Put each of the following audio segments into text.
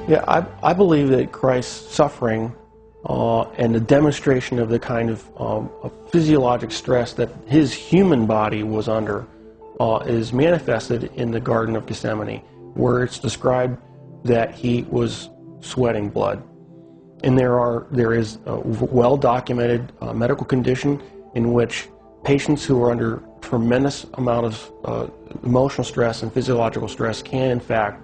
Yeah, I believe that Christ's suffering and the demonstration of the kind of physiologic stress that his human body was under is manifested in the Garden of Gethsemane, where it's described that he was sweating blood. And there is a well-documented medical condition in which patients who are under tremendous amount of emotional stress and physiological stress can in fact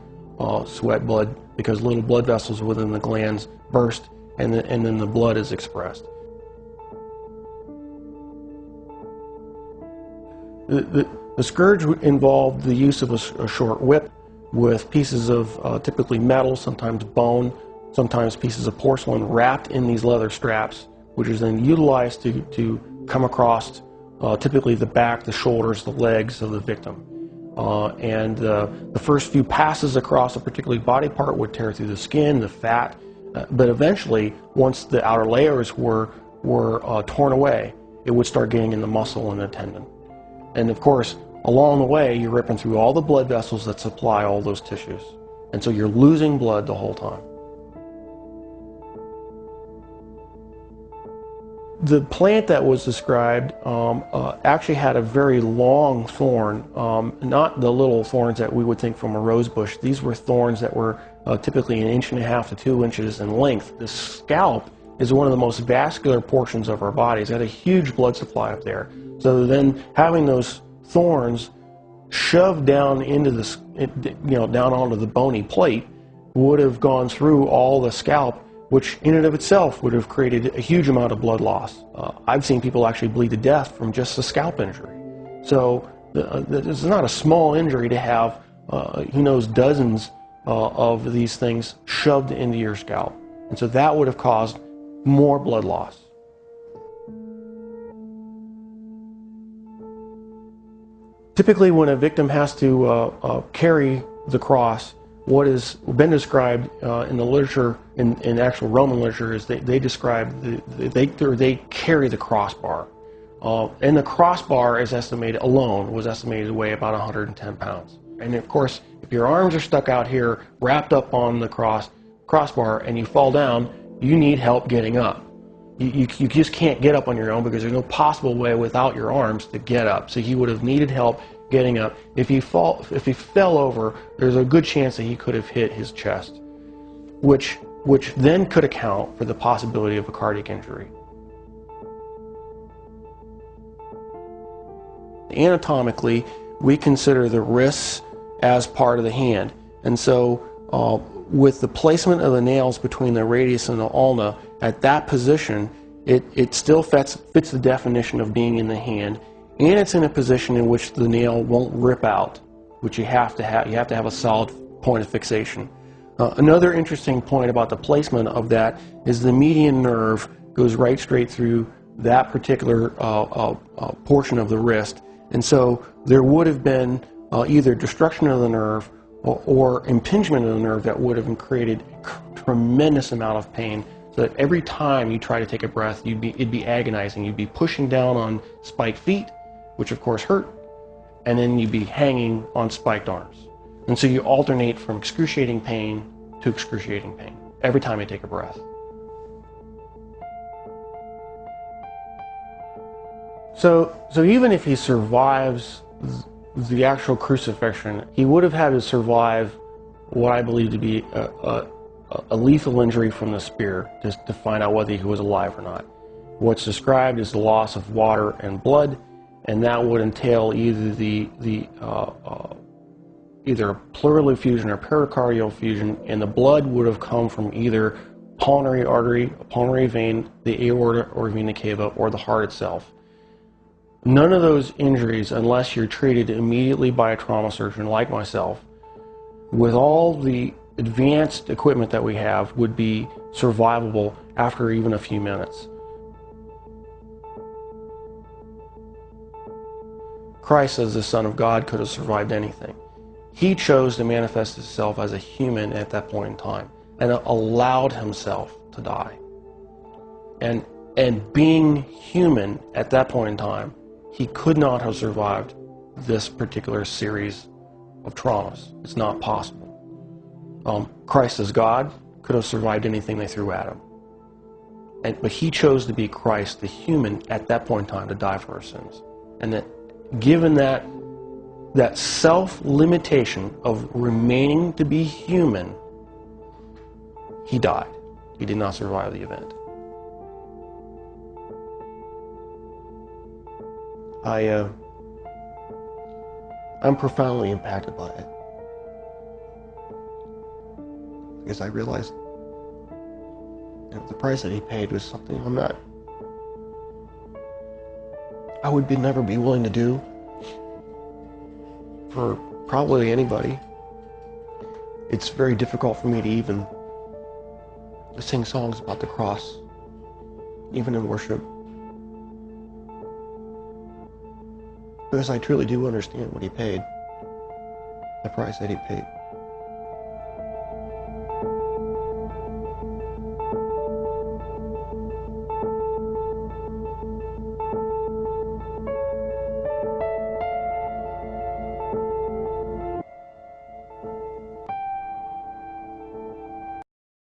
sweat blood, because little blood vessels within the glands burst and then the blood is expressed. The scourge involved the use of a short whip with pieces of typically metal, sometimes bone, sometimes pieces of porcelain wrapped in these leather straps, which is then utilized to come across typically the back, the shoulders, the legs of the victim. The first few passes across a particular body part would tear through the skin, the fat, but eventually, once the outer layers were torn away, it would start getting in the muscle and the tendon. And of course, along the way, you're ripping through all the blood vessels that supply all those tissues. And so you're losing blood the whole time. The plant that was described actually had a very long thorn, not the little thorns that we would think from a rose bush. These were thorns that were typically 1.5 inches to 2 inches in length. The scalp is one of the most vascular portions of our bodies. It had a huge blood supply up there. So then having those thorns shoved down into the, down onto the bony plate would have gone through all the scalp, which in and of itself would have created a huge amount of blood loss. I've seen people actually bleed to death from just a scalp injury. So this is not a small injury to have, who knows, dozens of these things shoved into your scalp. And so that would have caused more blood loss. Typically, when a victim has to carry the cross, what has been described in the literature, in actual Roman literature, is they describe they carry the crossbar, and the crossbar is estimated alone was estimated to weigh about 110 pounds. And of course, if your arms are stuck out here, wrapped up on the crossbar, and you fall down, you need help getting up. You just can't get up on your own, because there's no possible way without your arms to get up. So he would have needed help getting up. If he fell over, there's a good chance that he could have hit his chest, which then could account for the possibility of a cardiac injury. Anatomically, we consider the wrists as part of the hand, and so with the placement of the nails between the radius and the ulna, at that position, it still fits the definition of being in the hand, and it's in a position in which the nail won't rip out, which you have to have a solid point of fixation. Another interesting point about the placement of that is the median nerve goes right straight through that particular portion of the wrist, and so there would have been either destruction of the nerve or impingement of the nerve that would have created a tremendous amount of pain, so that every time you try to take a breath, it'd be agonizing. You'd be pushing down on spiked feet, which of course hurt, and then you'd be hanging on spiked arms. And so you alternate from excruciating pain to excruciating pain every time you take a breath. So even if he survives the actual crucifixion, he would have had to survive what I believe to be a lethal injury from the spear, just to find out whether he was alive or not. What's described is the loss of water and blood, and that would entail either either pleural effusion or pericardial effusion, and the blood would have come from either pulmonary artery, pulmonary vein, the aorta or vena cava, or the heart itself. None of those injuries, unless you're treated immediately by a trauma surgeon like myself, with all the advanced equipment that we have, would be survivable after even a few minutes. Christ, as the Son of God, could have survived anything. He chose to manifest himself as a human at that point in time, and allowed himself to die. And being human at that point in time, he could not have survived this particular series of traumas. It's not possible. Christ as God could have survived anything they threw at him. But he chose to be Christ, the human, at that point in time, to die for our sins. And that given that self-limitation of remaining to be human, he died. He did not survive the event. I'm profoundly impacted by it. Because I realized the price that he paid was something I would never be willing to do for probably anybody. It's very difficult for me to even sing songs about the cross, even in worship. Because I truly do understand what he paid, the price that he paid.